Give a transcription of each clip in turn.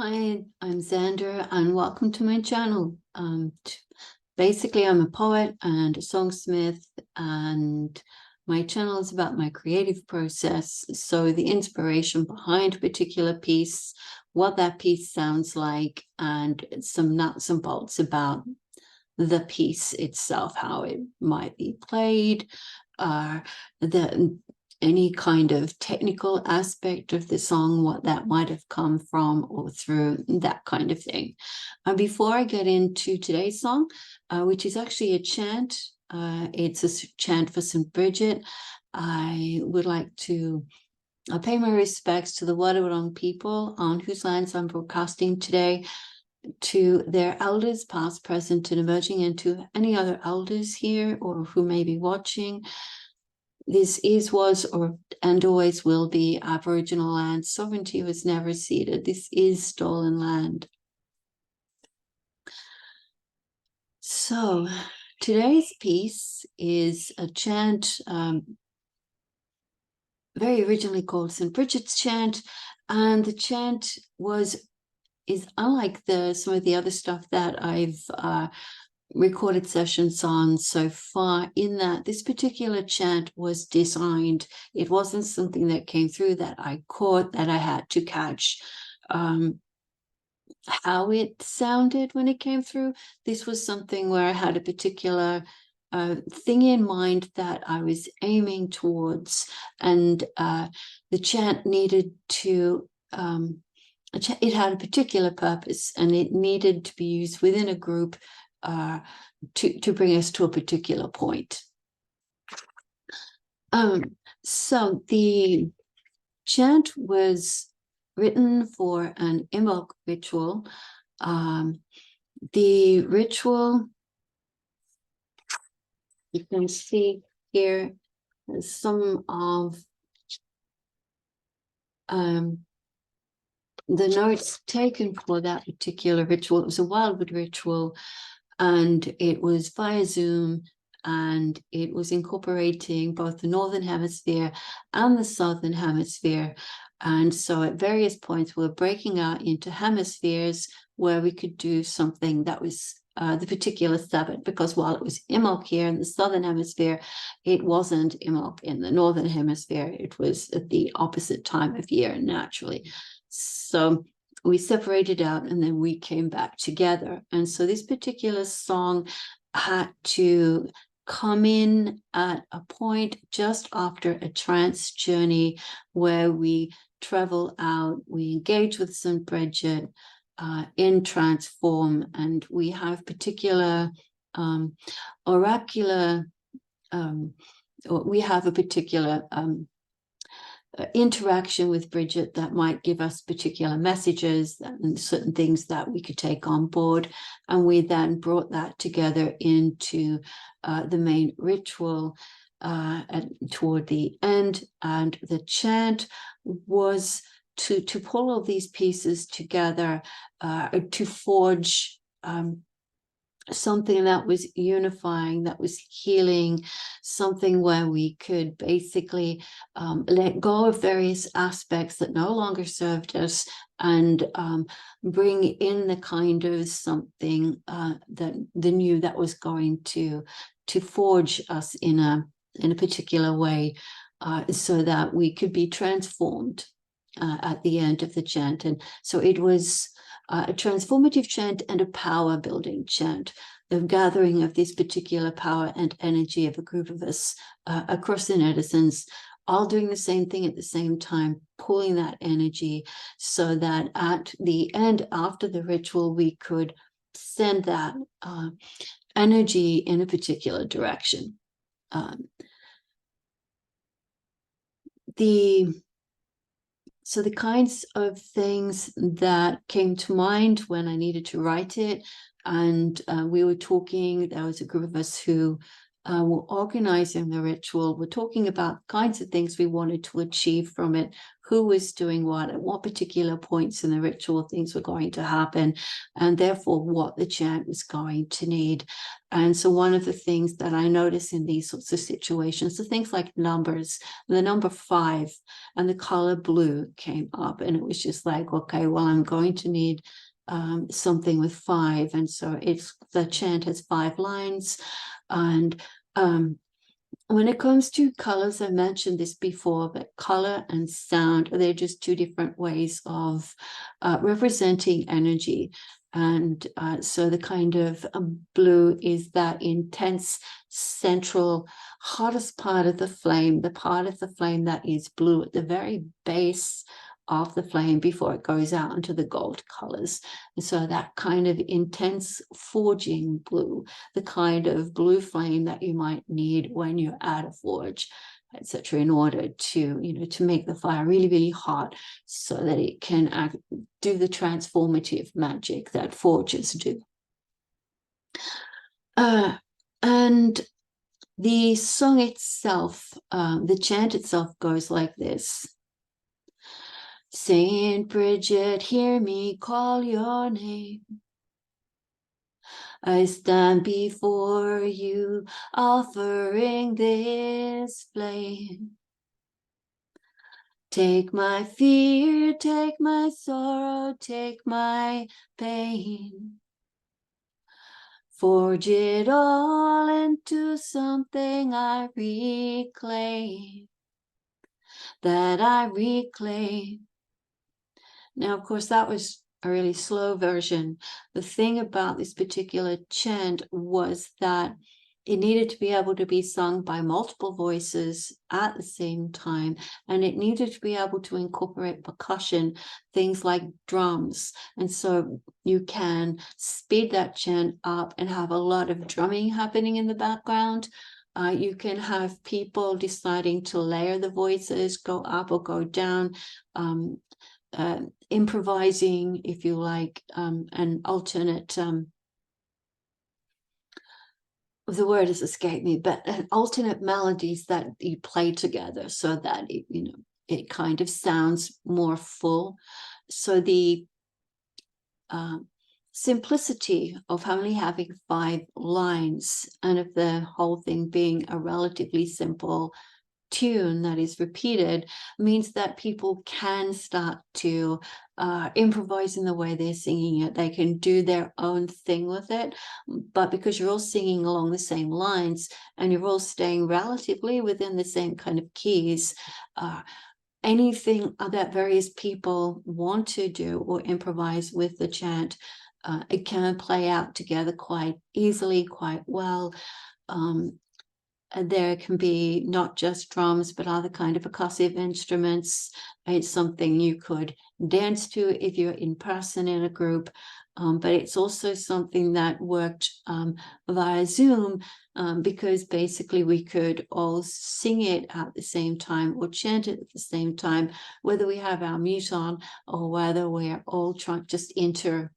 Hi, I'm Xander and welcome to my channel. Basically, I'm a poet and a songsmith, and my channel is about my creative process. So the inspiration behind a particular piece, what that piece sounds like, and some nuts and bolts about the piece itself, how it might be played, any kind of technical aspect of the song, what that might have come from or through, that kind of thing. Before I get into today's song, which is actually a chant, it's a chant for St Brigid, I would like to pay my respects to the Wadawurrung people on whose lands I'm broadcasting today, to their elders, past, present, and emerging, and to any other elders here or who may be watching. This is, was, and always will be Aboriginal land. Sovereignty was never ceded. This is stolen land. So today's piece is a chant very originally called St Brigid's Chant, and the chant is unlike some of the other stuff that I've recorded sessions on so far, in that this particular chant was designed. It wasn't something that came through that I caught, that I had to catch how it sounded when it came through. This was something where I had a particular thing in mind that I was aiming towards, and the chant needed to it had a particular purpose, and it needed to be used within a group to bring us to a particular point. So the chant was written for an Imbolc ritual. The ritual, you can see here some of the notes taken for that particular ritual. It was a wildwood ritual, and it was via Zoom, and it was incorporating both the Northern Hemisphere and the Southern Hemisphere. And so at various points, we're breaking out into hemispheres where we could do something that was the particular Sabbath, because while it was Imbolc here in the Southern Hemisphere, it wasn't Imbolc in the Northern Hemisphere. It was at the opposite time of year, naturally. So we separated out, and then we came back together. And so this particular song had to come in at a point just after a trance journey where we travel out, we engage with St Brigid in trance form, and we have particular oracular, we have a particular interaction with Bridget that might give us particular messages and certain things that we could take on board. And we then brought that together into the main ritual toward the end. And the chant was to pull all these pieces together to forge something that was unifying, that was healing, something where we could basically let go of various aspects that no longer served us, and bring in the kind of something that the new that was going to forge us in a particular way, so that we could be transformed at the end of the chant. And so it was a transformative chant and a power building chant, the gathering of this particular power and energy of a group of us across the netizens, all doing the same thing at the same time, pulling that energy, so that at the end, after the ritual, we could send that energy in a particular direction. So the kinds of things that came to mind when I needed to write it, and we were talking, there was a group of us who were organizing the ritual. We're talking about kinds of things we wanted to achieve from it, who was doing what, at what particular points in the ritual things were going to happen, and therefore what the chant was going to need. And so one of the things that I notice in these sorts of situations, so things like numbers, the number 5 and the color blue came up, and it was just like, okay, well, I'm going to need something with 5. And so the chant has 5 lines. And when it comes to colors, I mentioned this before, but color and sound, they're just 2 different ways of representing energy. And so the kind of blue is that intense, central, hottest part of the flame, the part of the flame that is blue at the very base of the flame before it goes out into the gold colors. And so that kind of intense forging blue, the kind of blue flame that you might need when you're at a forge, etc., in order to, to make the fire really, really hot so that it can do the transformative magic that forges do. And the song itself, the chant itself goes like this. St. Brigid, hear me call your name. I stand before you, offering this flame. Take my fear, take my sorrow, take my pain. Forge it all into something I reclaim, that I reclaim. Now, of course, that was a really slow version. The thing about this particular chant was that it needed to be able to be sung by multiple voices at the same time, and it needed to be able to incorporate percussion, things like drums. And so you can speed that chant up and have a lot of drumming happening in the background. You can have people deciding to layer the voices, go up or go down, improvising, if you like, an alternate, the word has escaped me, but alternate melodies that you play together so that it kind of sounds more full. So the simplicity of only having 5 lines and of the whole thing being a relatively simple tune that is repeated means that people can start to improvise in the way they're singing it. They can do their own thing with it, but because you're all singing along the same lines and you're all staying relatively within the same kind of keys, anything that various people want to do or improvise with the chant, it can play out together quite easily, quite well. There can be not just drums, but other kind of percussive instruments. It's something you could dance to if you're in person in a group, but it's also something that worked via Zoom, because basically we could all sing it at the same time or chant it at the same time, whether we have our mute on or whether we're all trying to just enter.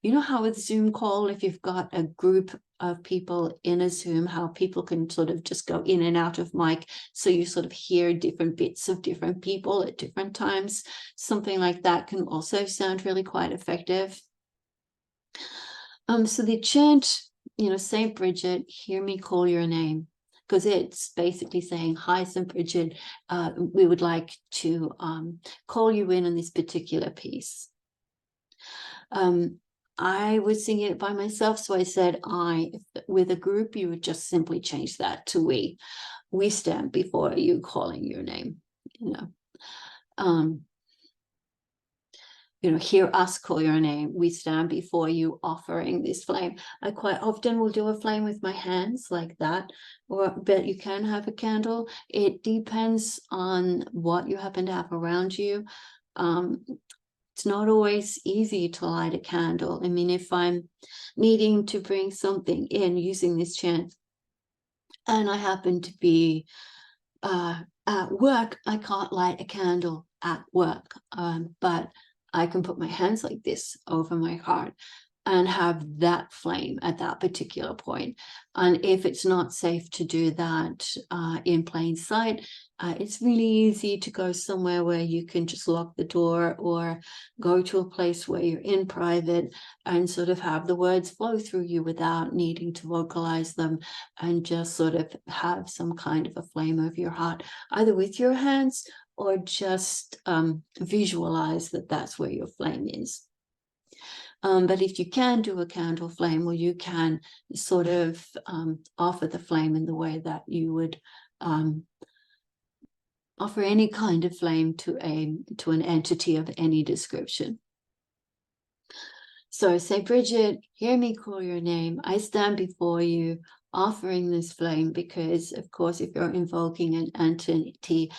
You know how with Zoom call, if you've got a group of people in a Zoom, how people can sort of just go in and out of mic, so you sort of hear different bits of different people at different times. Something like that can also sound really quite effective. So the chant, St. Brigid, hear me call your name, because it's basically saying, hi, St. Brigid, we would like to call you in on this particular piece. I was singing it by myself, so I said I. With a group, you would just simply change that to we. We stand before you calling your name, hear us call your name. We stand before you offering this flame. I quite often will do a flame with my hands like that, but you can have a candle. It depends on what you happen to have around you. It's not always easy to light a candle. I mean, if I'm needing to bring something in using this chant and I happen to be at work, I can't light a candle at work, but I can put my hands like this over my heart and have that flame at that particular point. And if it's not safe to do that in plain sight, it's really easy to go somewhere where you can just lock the door, or go to a place where you're in private and sort of have the words flow through you without needing to vocalize them, and just sort of have some kind of a flame over your heart, either with your hands or just visualize that that's where your flame is. But if you can do a candle flame, well, you can sort of offer the flame in the way that you would offer any kind of flame to an entity of any description. So St. Brigid, hear me call your name. I stand before you offering this flame, because, of course, if you're invoking an entity,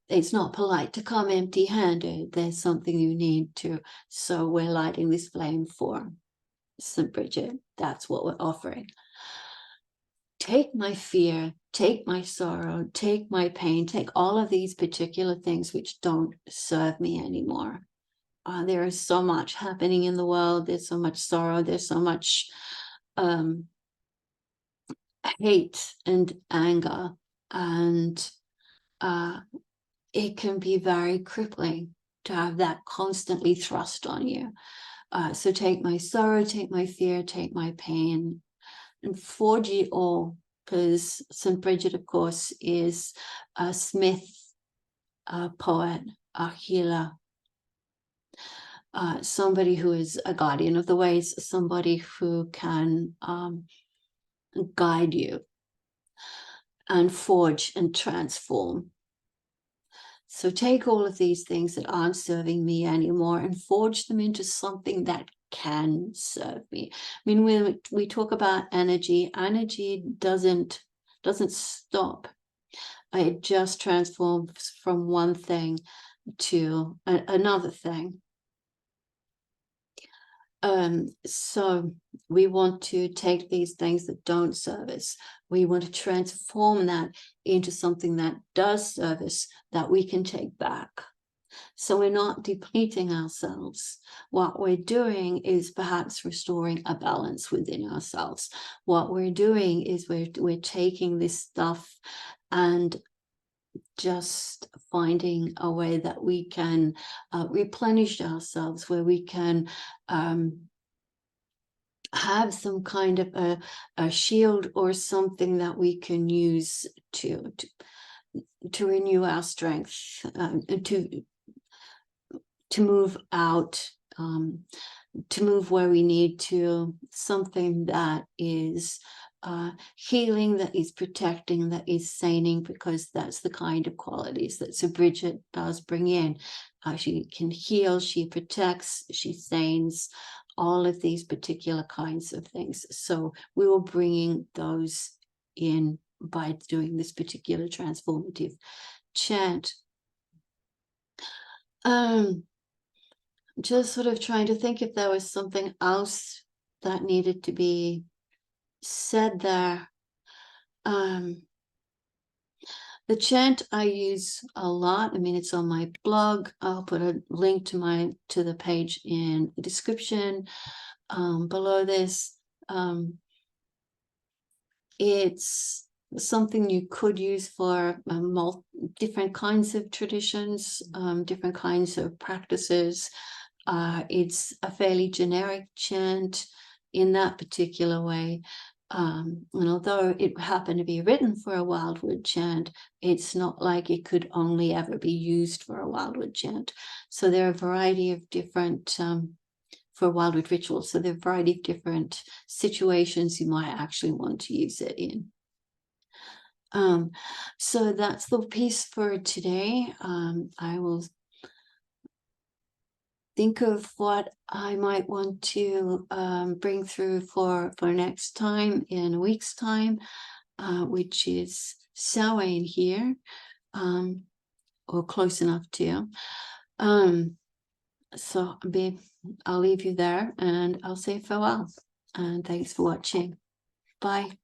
it's not polite to come empty-handed. There's something you need to. So we're lighting this flame for St. Brigid. That's what we're offering. Take my fear, take my sorrow, take my pain, take all of these particular things which don't serve me anymore. There is so much happening in the world. There's so much sorrow. There's so much hate and anger, and it can be very crippling to have that constantly thrust on you. So take my sorrow, take my fear, take my pain, and forge it all, because St. Brigid, of course, is a smith, a poet, a healer, somebody who is a guardian of the ways, somebody who can guide you and forge and transform. So take all of these things that aren't serving me anymore and forge them into something that can serve me. I mean, when we talk about energy, energy doesn't stop. It just transforms from one thing to another thing. So we want to take these things that don't serve us. We want to transform that into something that does serve us, that we can take back. So we're not depleting ourselves. What we're doing is perhaps restoring a balance within ourselves. What we're doing is we're taking this stuff and just finding a way that we can replenish ourselves, where we can have some kind of a shield or something that we can use to renew our strength, to move out, to move where we need to, something that is healing, that is protecting, that is saning, because that's the kind of qualities that St. Brigid does bring in. She can heal, she protects, she sanes, all of these particular kinds of things. So we were bringing those in by doing this particular transformative chant. Just sort of trying to think if there was something else that needed to be said there. The chant I use a lot. I mean, it's on my blog. I'll put a link to the page in the description below this. It's something you could use for different kinds of traditions, different kinds of practices. It's a fairly generic chant in that particular way. And although it happened to be written for a wildwood chant, it's not like it could only ever be used for a wildwood chant. So there are a variety of different, for wildwood rituals, so there are a variety of different situations you might actually want to use it in. So that's the piece for today. I will think of what I might want to bring through for next time, in a week's time, which is Samhain here, or close enough to. So I'll leave you there, and I'll say farewell, and thanks for watching. Bye.